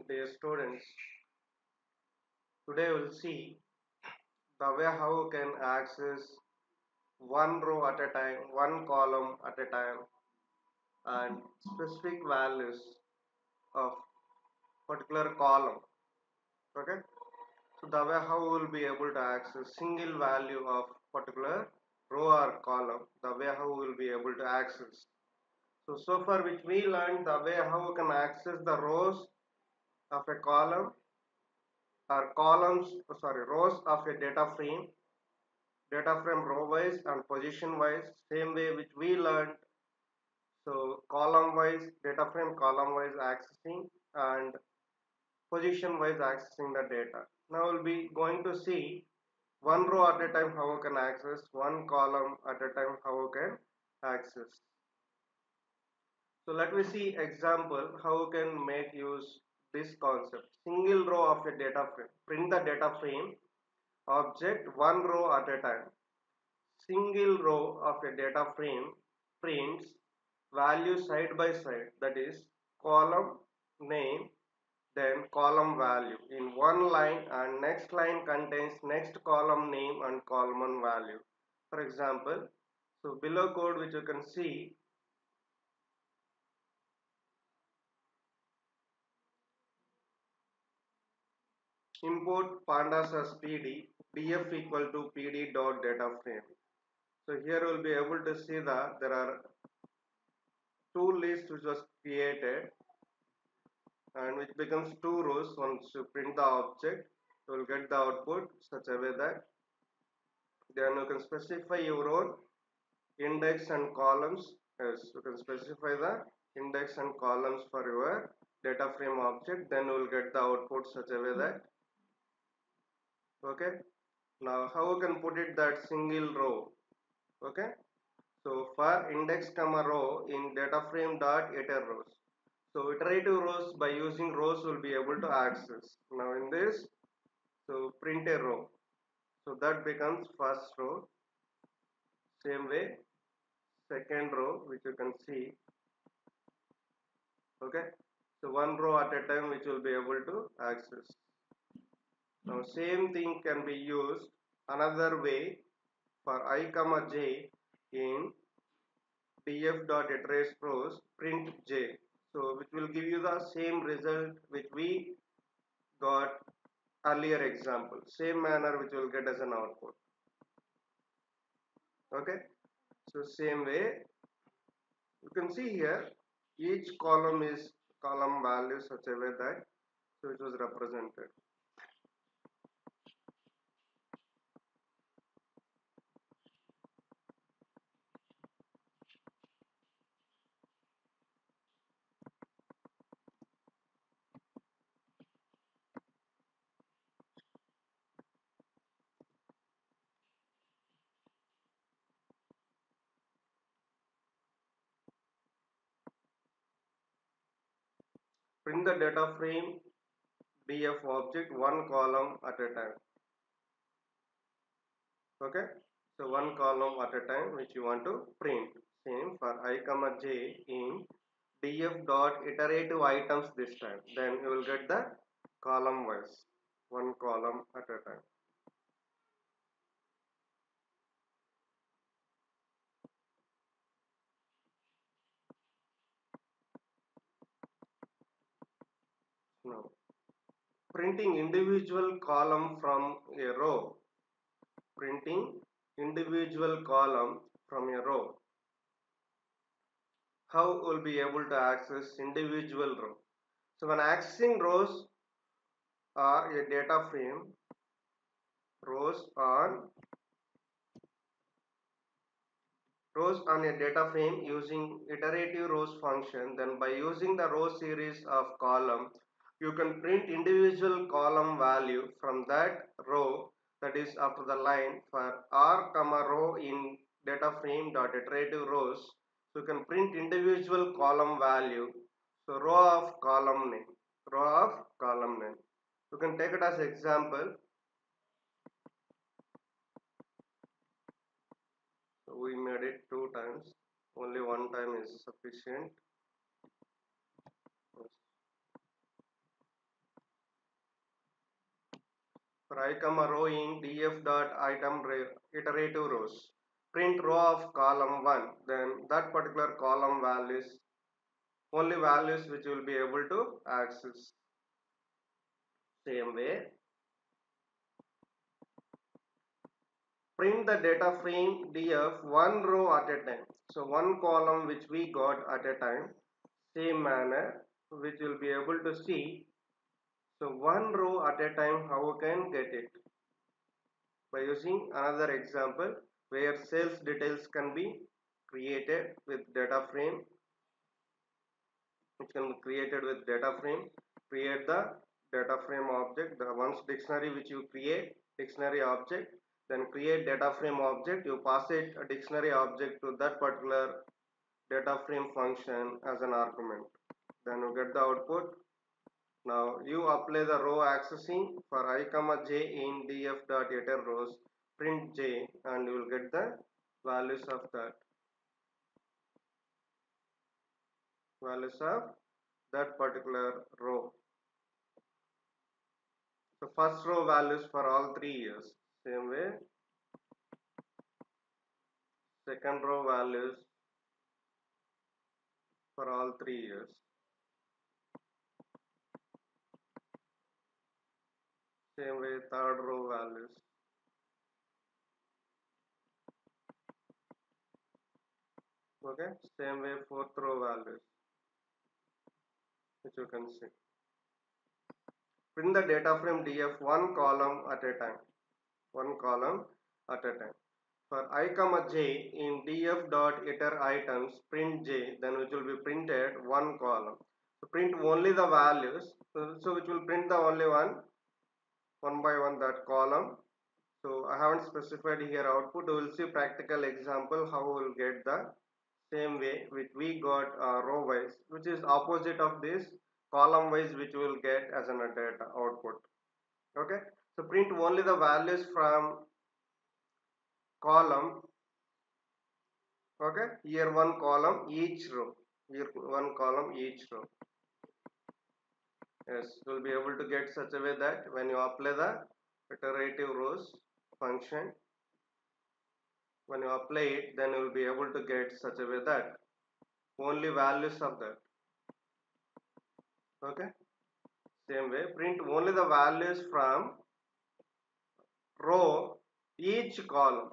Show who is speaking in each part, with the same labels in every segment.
Speaker 1: Dear students, today we'll see the way how we can access one row at a time, one column at a time, and specific values of particular column. Okay, so the way how we will be able to access single value of particular row or column, the way how we will be able to access. So far which we learned the way how we can access the rows of a column or rows of a data frame row wise and position wise, same way which we learned. So column wise, data frame column wise accessing and position wise accessing the data. Now we'll be going to see one row at a time how we can access, one column at a time how we can access. So let me see example how we can make use this concept. Single row of a data frame, print the data frame object one row at a time. Single row of a data frame prints value side by side, that is column name then column value in one line, and next line contains next column name and column value. For example, so below code which you can see, import pandas as pd, df equal to pd dot data frame. So here we'll be able to see that there are two lists which was created and which becomes two rows. Once you print the object, you will get the output such a way that then you can specify your own index and columns. Yes, you can specify the index and columns for your data frame object, then you will get the output such a way that, okay. Now how you can put it that single row, okay. So for index comma row in data frame dot iter rows. So iterative rows, by using rows will be able to access. Now in this, so print a row. So that becomes first row. Same way, second row which you can see. Okay. So one row at a time which will be able to access. Now same thing can be used another way for I comma j in df.iterate rows print j. So which will give you the same result which we got earlier example, same manner which will get as an output. Okay, so same way you can see here each column is column value such a way that so it was represented. Print the data frame df object one column at a time. Okay, so one column at a time which you want to print. Same for I comma j in df dot iterative items this time, then you will get the column wise one column at a time. Now printing individual column from a row, printing individual column from a row. How will be able to access individual row? So when accessing rows or a data frame, rows on a data frame using iterative rows function, then by using the row series of column, you can print individual column value from that row, that is after the line for r comma row in data frame dot iterative rows. So you can print individual column value. So row of column name, you can take it as example. So we made it two times, only one time is sufficient. For I comma row in df dot item iterative rows, print row of column 1, then that particular column values, only values which you will be able to access. Same way, print the data frame df one row at a time. So one column which we got at a time, same manner which you will be able to see. So one row at a time, how we can get it? By using another example where sales details can be created with data frame, which can be created with data frame. Create the data frame object, the once dictionary which you create dictionary object, then create data frame object, you pass it a dictionary object to that particular data frame function as an argument, then you get the output. Now you apply the row accessing for I comma j in df dot iter rows, print j, and you will get the values of that particular row. So first row values for all 3 years. Same way, second row values for all 3 years. Same way, third row values. Okay, same way, fourth row values, which you can see. Print the data frame df one column at a time. One column at a time. For I comma j in df dot iter items, print j, then which will be printed one column. So print only the values. So which will print the only one by one that column. So I haven't specified here output. We will see practical example how we will get the same way which we got row wise, which is opposite of this column wise, which we will get as an data output. Okay, so print only the values from column. Okay, here one column each row, here one column each row. Yes, you will be able to get such a way that when you apply the iterative rows function, when you apply it, then you will be able to get such a way that only values of that. Okay, same way, print only the values from row each column.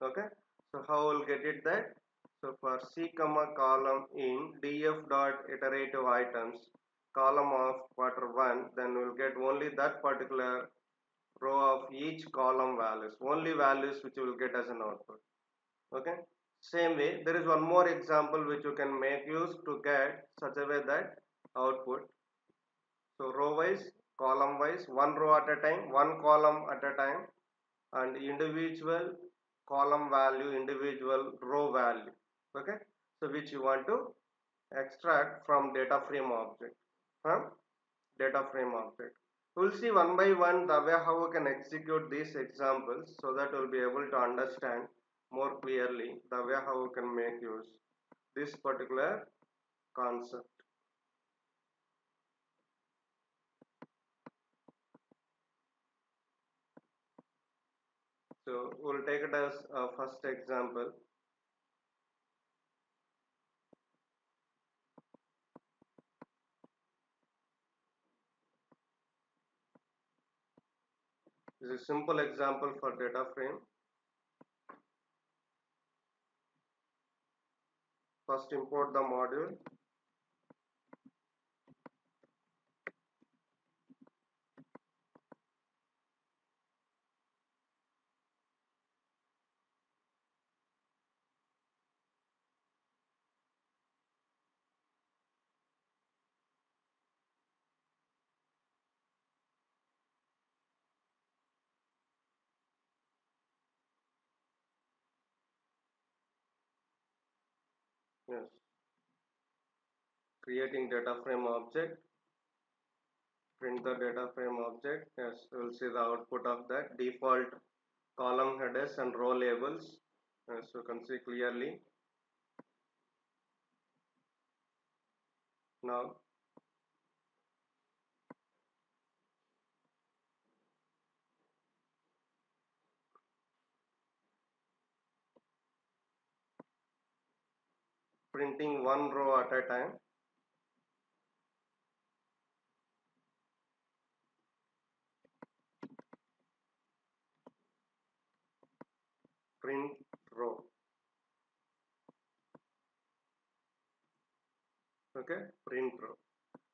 Speaker 1: Okay, so how we'll get it that? So for c comma column in df dot iterative items column of quarter 1, then we'll get only that particular row of each column values, only values which you will get as an output. Okay, same way, there is one more example which you can make use to get such a way that output. So row wise, column wise, one row at a time, one column at a time, and individual column value, individual row value. Okay, so which you want to extract from data frame object, from data frame object. We'll see one by one the way how we can execute these examples, so that we'll be able to understand more clearly the way how we can make use this particular concept. So we'll take it as a first example. This is a simple example for data frame. First import the module. Yes, creating data frame object, print the data frame object. Yes, we'll see the output of that default column headers and row labels, as you can see clearly. Now printing one row at a time. Print row. Okay, print row.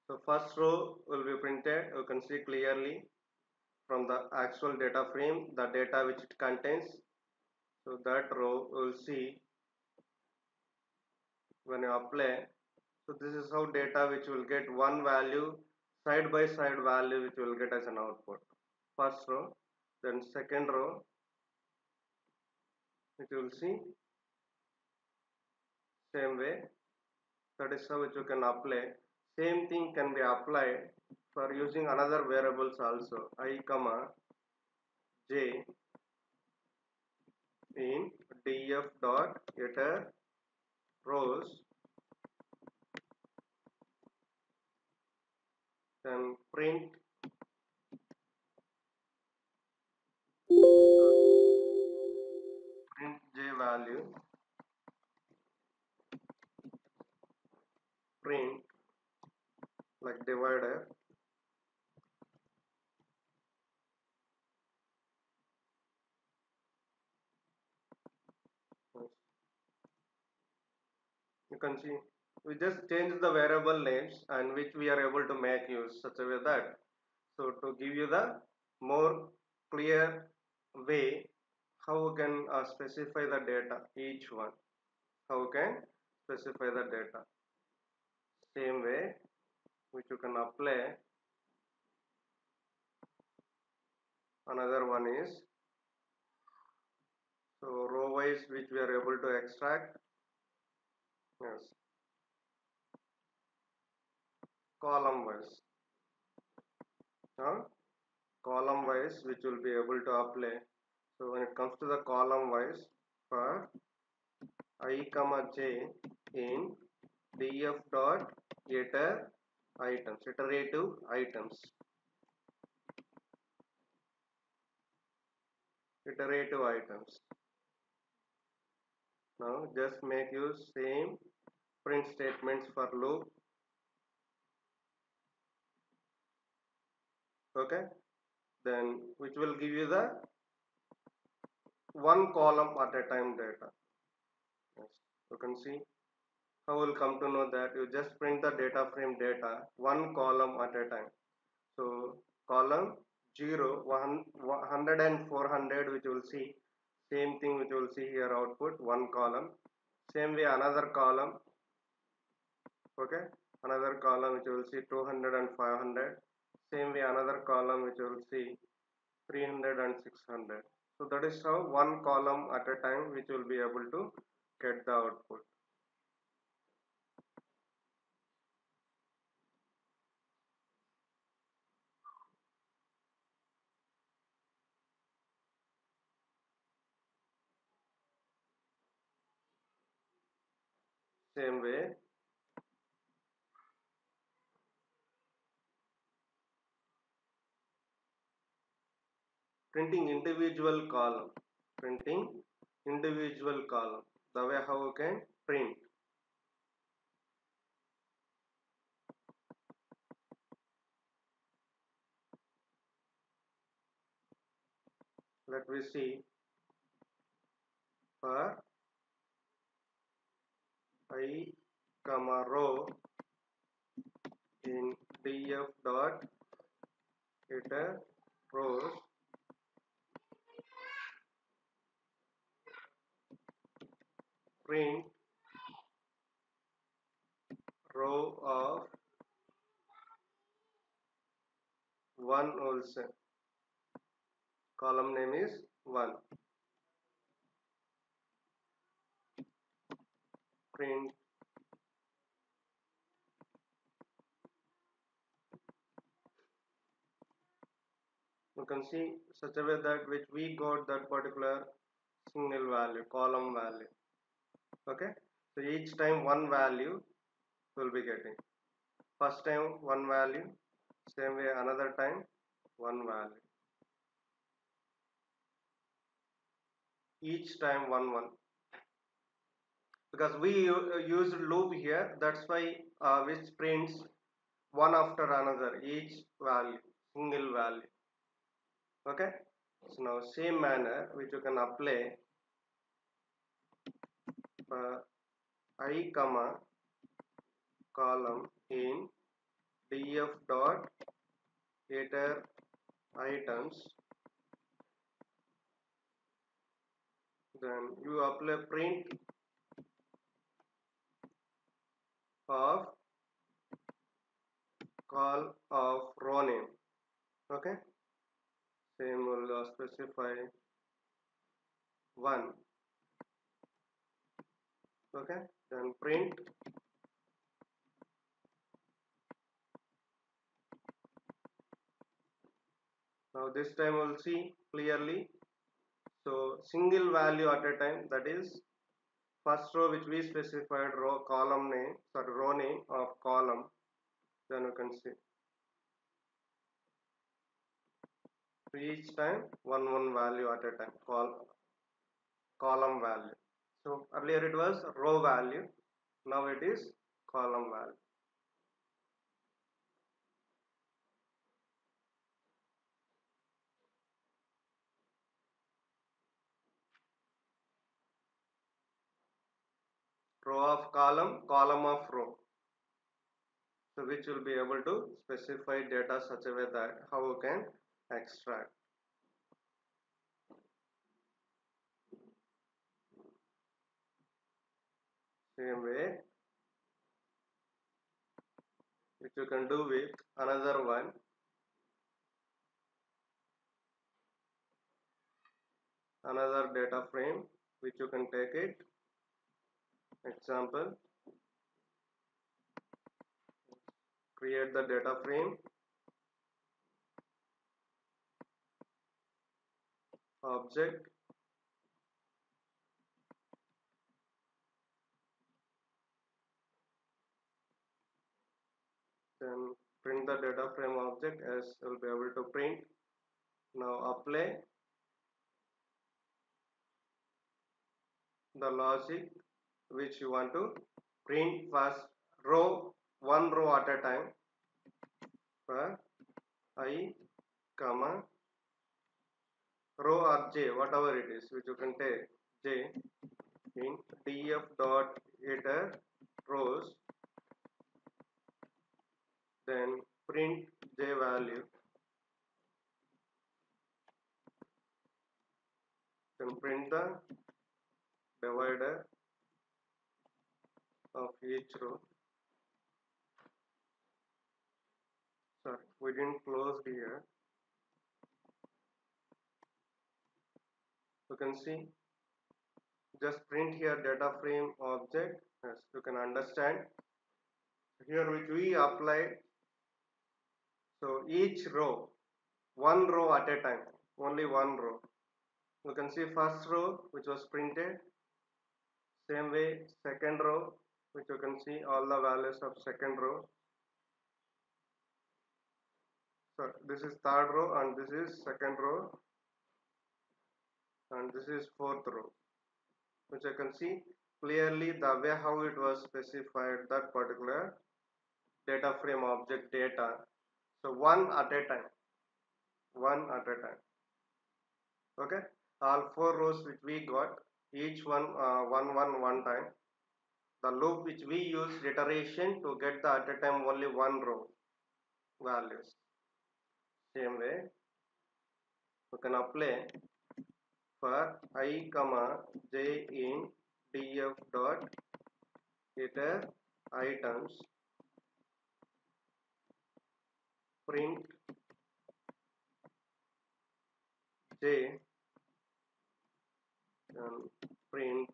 Speaker 1: So first row will be printed. You can see clearly from the actual data frame the data which it contains. So that row will see when you apply. So this is how data which will get one value side by side value which will get as an output. First row, then second row which you will see same way. That is how which you can apply. Same thing can be applied for using another variables also. I comma j in df dot getter rows, then print j value, print like divider, you can see we just change the variable names and which we are able to make use such a way that, so to give you the more clear way how we can specify the data, each one how we can specify the data, same way which you can apply. Another one is, so row wise which we are able to extract, yes, column wise, column wise which will be able to apply. So when it comes to the column wise, for I comma j in df dot iter items, iterative items, iterative items. Now just make use same print statements for loop. Okay, then which will give you the one column at a time data. Yes, you can see how will come to know that you just print the data frame data one column at a time. So column 0, 100 and 400 which you will see same thing which you will see here output one column. Same way another column, okay, another column which you will see 200 and 500. Same way another column which you will see 300 and 600. So that is how one column at a time which will be able to get the output. Same way printing individual column, printing individual column, the way how you can print. Let me see, for I comma row in df dot iter rows, print row of one also, column name is 1, print you can see such a way that which we got that particular single value, column value. Okay, so each time one value will be getting, first time one value, same way another time one value, each time one. because we used loop here, that's why which prints one after another each value, single value. Okay, so now same manner which you can apply I comma column in df dot iter items, then you apply print of call of row name. Okay, same will specify 1. Okay, then print now this time we'll see clearly. So single value at a time, that is first row which we specified row column name, sorry, row name of column, then you can see each time one value at a time, column value. So earlier it was row value, now it is column value. Row of column, column of row. So which will be able to specify data such a way that how you can extract. Same way which you can do with another one, another data frame which you can take it. Example, create the data frame, object, then print the data frame object as you'll be able to print. Now apply the logic which you want to print first row, one row at a time for I comma row or j, whatever it is, which you can take j in df dot iter rows, then print j value, then print the divider of each row. Sorry, we didn't close here. You can see, just print here data frame object, as you can understand here which we applied. So each row, one row at a time, only one row. You can see first row which was printed, same way second row which you can see all the values of second row. So this is third row and this is second row and this is fourth row, which you can see clearly the way how it was specified that particular data frame object data. So one at a time, one at a time. Okay, all four rows which we got, each one one time. The loop which we use iteration to get the at a time only one row values. Same way you can apply for I comma j in df dot iter items, print j, and print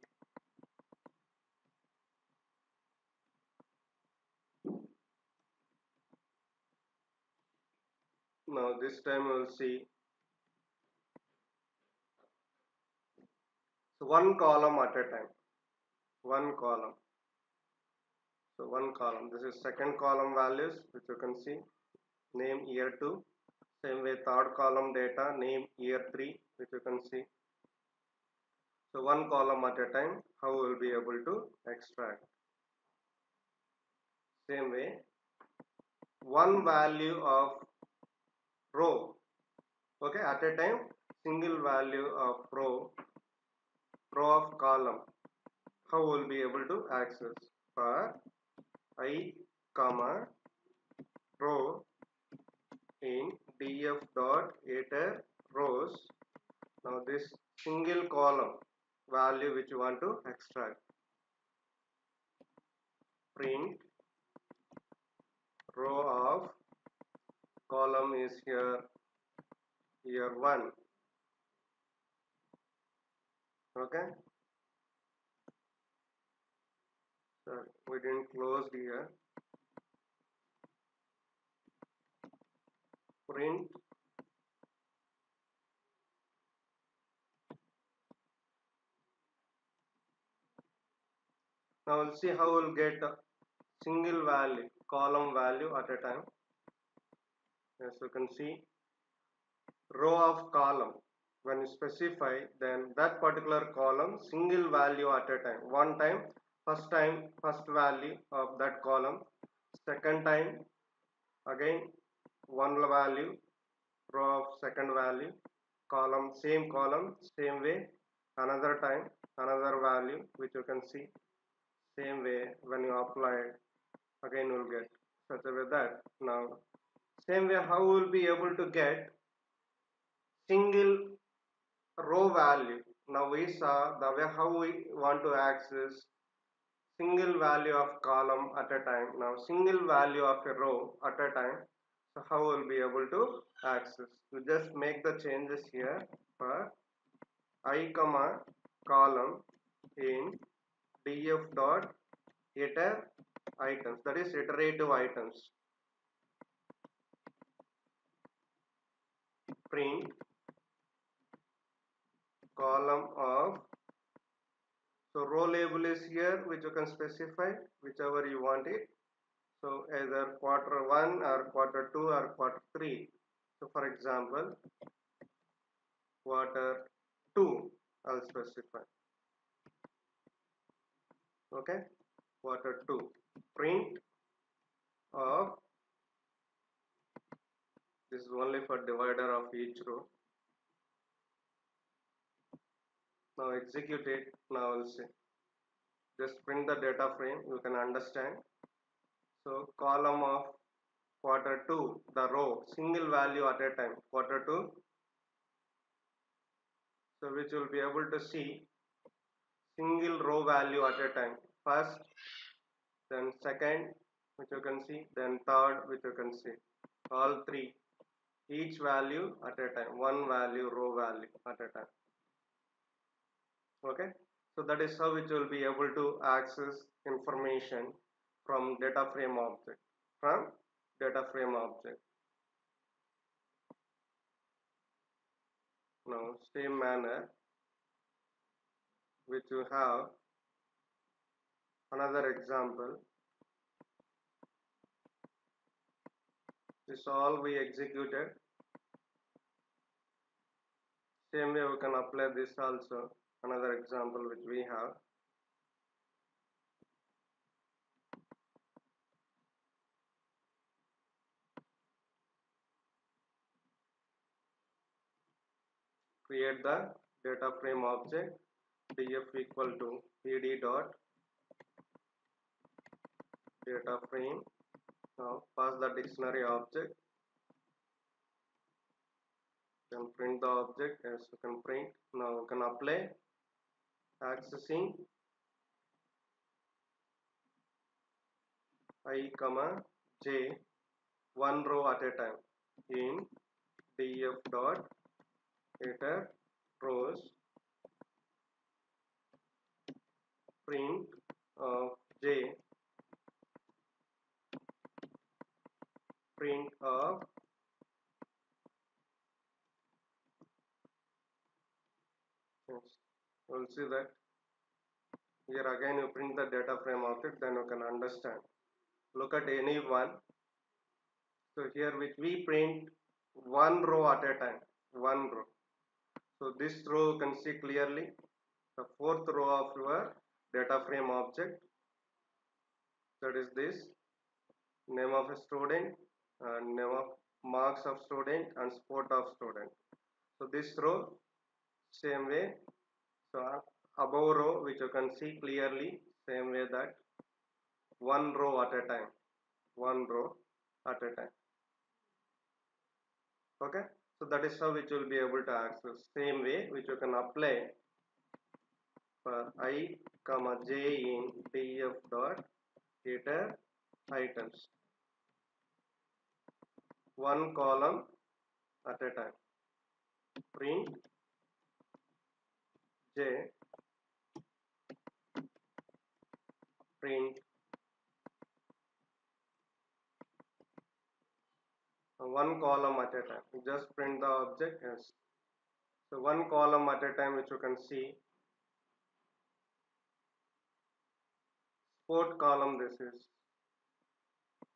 Speaker 1: now this time we'll see. So one column at a time, one column. So one column, this is second column values which you can see, name year 2. Same way third column data, name year 3, which you can see. So one column at a time, how we will be able to extract. Same way, one value of row, okay, at a time, single value of row of column, how we will be able to access. For I comma row in df dot iter rows. Now this single column value which you want to extract, print row of column is here 1, okay. So we didn't close here, print now. We'll see how we'll get a single value column value at a time. As you can see, row of column, when you specify, then that particular column single value at a time. One time first value of that column, second time again one value, row of second value, column same way, another time another value which you can see, same way when you apply it, again you will get such a way that now same way how we will be able to get single row value. Now we saw the way how we want to access single value of column at a time. Now single value of a row at a time. So how we'll be able to access? You just make the changes here for I comma column in df dot iter items, that is iterative items, print column of, so row label is here which you can specify whichever you want it. So either quarter 1 or quarter 2 or quarter 3. So for example, quarter 2 I'll specify. Okay, quarter 2, print of, this is only for divider of each row. Now execute it. Now I'll see. Just print the data frame, you can understand. So column of quarter 2, the row, single value at a time, quarter 2. So which you will be able to see single row value at a time. First, then second, which you can see, then third, which you can see. All three, each value at a time, one value, row value at a time. Okay, so that is how which will be able to access information from data frame object. From data frame object. Now, same manner, which you have another example. This all we executed. Same way we can apply this also. Another example which we have. Create the data frame object, df equal to pd dot data frame. Now pass the dictionary object. Then print the object as you can print. Now you can apply accessing I comma j, one row at a time in df dot iter rows, print of j, print of you'll see that here again you print the data frame object, then you can understand. Look at any one. So here which we print one row at a time, one row. So this row you can see clearly, The fourth row of your data frame object, that is this name of a student and name of marks of student and sport of student. So this row same way. So above row which you can see clearly, same way that one row at a time, one row at a time. Okay, so that is how which you will be able to access. Same way which you can apply for I comma j in df dot getter items, one column at a time. Print j, print one column at a time. You just print the object. Yes, so one column at a time which you can see. Fourth column, this is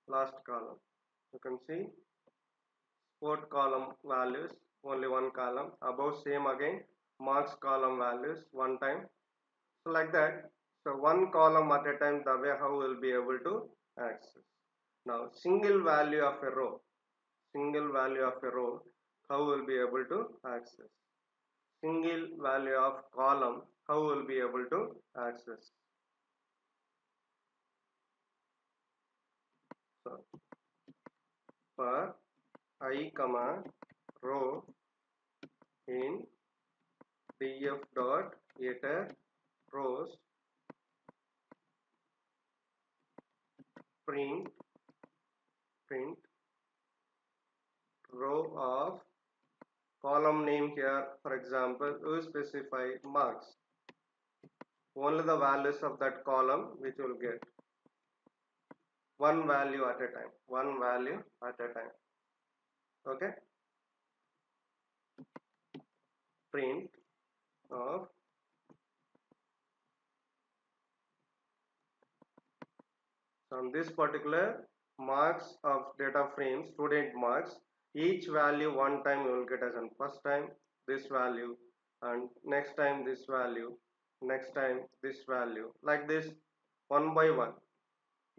Speaker 1: last column. You can see fourth column values, only one column. Above same again, marks column values one time. So like that. So one column at a time, the way how we will be able to access. Now single value of a row, single value of a row, how we will be able to access. Single value of column, how we will be able to access. So for I comma row in df dot getter rows, print row of column name here, for example you specify marks, only the values of that column which will get, one value at a time, one value at a time. Okay, print of on this particular marks of data frame, student marks, each value one time you will get as an first time this value, and next time this value, next time this value, like this, one by one,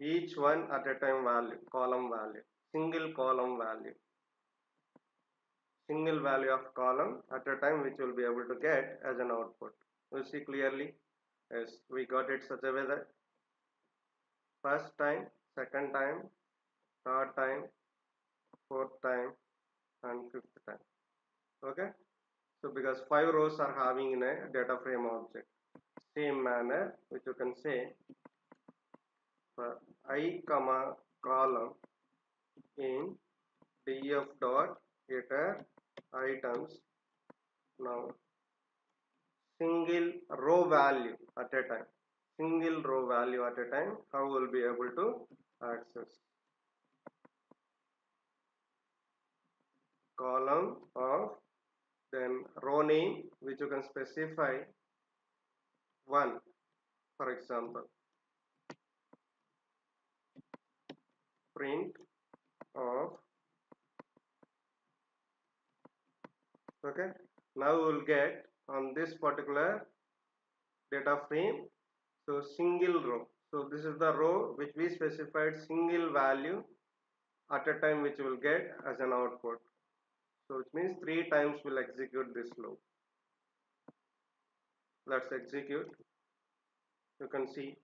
Speaker 1: each one at a time value, column value, single column value, single value of column at a time which will be able to get as an output. You see clearly. Yes, we got it such a way that first time, second time, third time, fourth time and fifth time. Okay, so because 5 rows are having in a data frame object, same manner which you can say for I comma column in df dot getter items. Now single row value at a time, single row value at a time, how we will be able to access. Column of, then row name which you can specify one, for example print of. Okay, now we will get on this particular data frame, so single row, so this is the row which we specified single value at a time which will get as an output. So it means 3 times we'll execute this loop. Let's execute. You can see,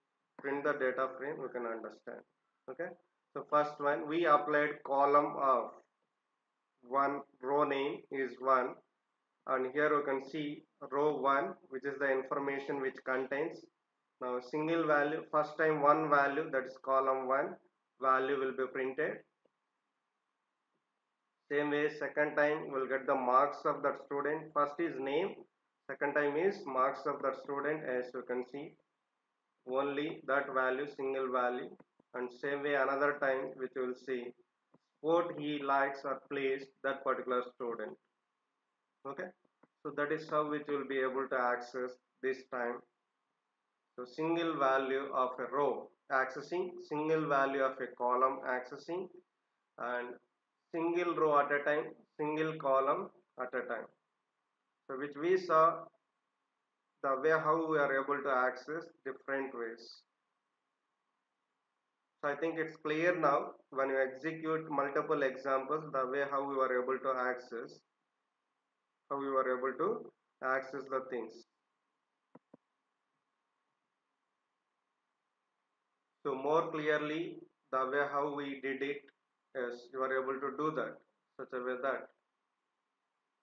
Speaker 1: print the data frame, you can understand. Okay, so first one we applied column of one, row name is 1, and here you can see row 1 which is the information which contains. Now single value, first time one value, that is column 1 value will be printed. Same way second time we'll get the marks of that student. First is name, second time is marks of that student, as you can see only that value, single value. And same way another time which you will see what he likes or plays, that particular student. Okay, so that is how which will be able to access this time. So single value of a row accessing, single value of a column accessing, and single row at a time, single column at a time. So which we saw the way how we are able to access different ways. So I think it's clear now when you execute multiple examples, the way how you are able to access, how you are able to access the things. So more clearly, the way how we did it, yes, you are able to do that such a way that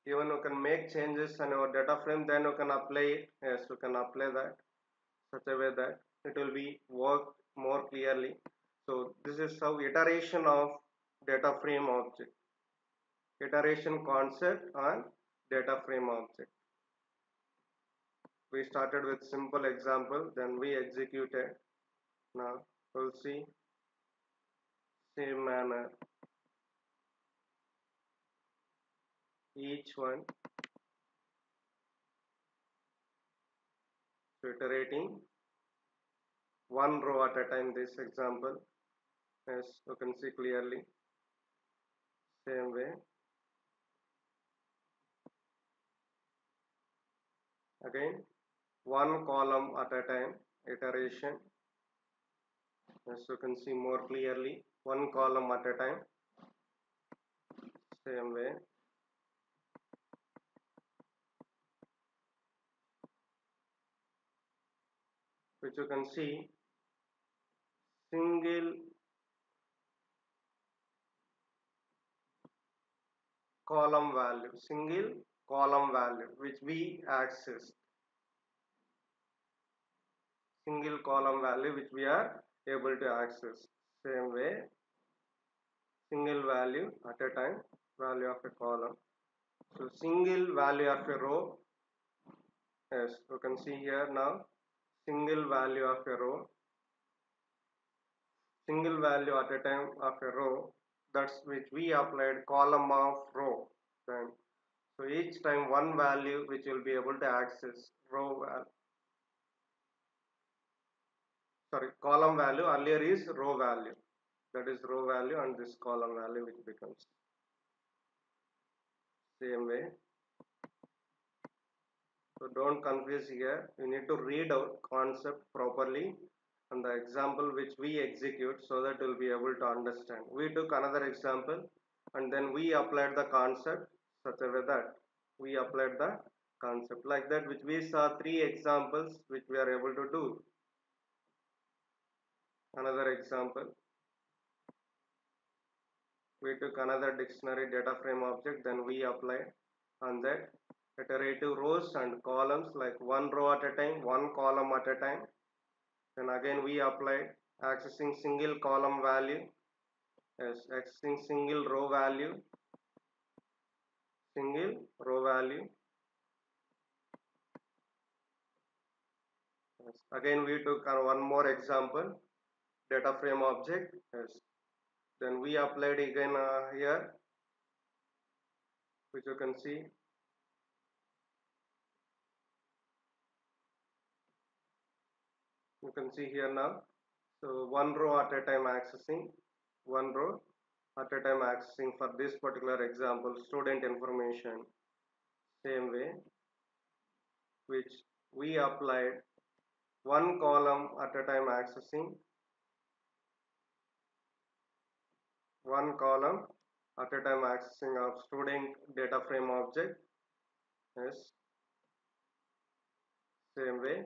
Speaker 1: even you can make changes in your data frame, then you can apply it. Yes, you can apply that such a way that it will be work more clearly. So this is how iteration of data frame object, iteration concept on data frame object. We started with simple example, then we executed. Now we'll see same manner each one. So iterating one row at a time. This example, as you can see clearly, same way. Again, one column at a time, iteration, as you can see more clearly, one column at a time, same way. Which you can see single column value, single column value which we access, single column value which we are able to access. Same way, single value at a time, value of a column. So single value of a row, yes, you can see here now, single value of a row, single value at a time of a row, that's which we applied column of row. Then so each time one value which will be able to access row sorry, column value, earlier is row value, that is row value, and this column value which becomes same way. So don't confuse here, you need to read out concept properly and the example which we execute, so that you'll be able to understand. We took another example and then we applied the concept such a way that we applied the concept like that, which we saw three examples which we are able to do. Another example, we took another dictionary data frame object, then we applied on that iterative rows and columns, like one row at a time, one column at a time. Then again we applied accessing single column value, yes, accessing single row value, single row value. Yes. Again we took one more example, data frame object, yes. Then we applied again here, which you can see. You can see here now. So one row at a time accessing, one row at a time accessing for this particular example, student information, same way, which we applied one column at a time accessing, one column at a time accessing of student data frame object, yes, same way,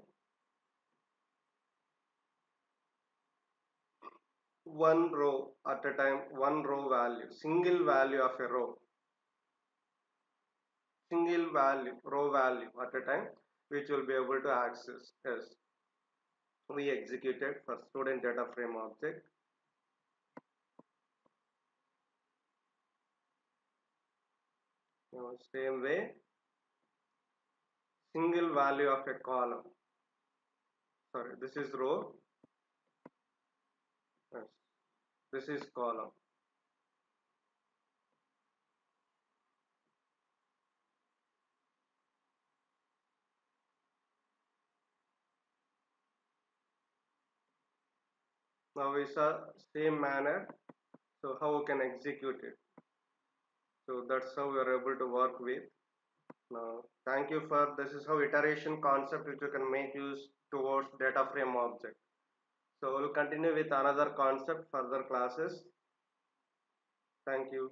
Speaker 1: one row at a time, one row value, single value of a row, single value, row value at a time, which will be able to access, yes, we executed for student data frame object. Same way, single value of a column, sorry, this is row, yes, this is column. Now we saw same manner, so how we can execute it. So that's how we are able to work with. Now, thank you for this is how iteration concept which you can make use towards data frame object. So we'll continue with another concept further classes. Thank you.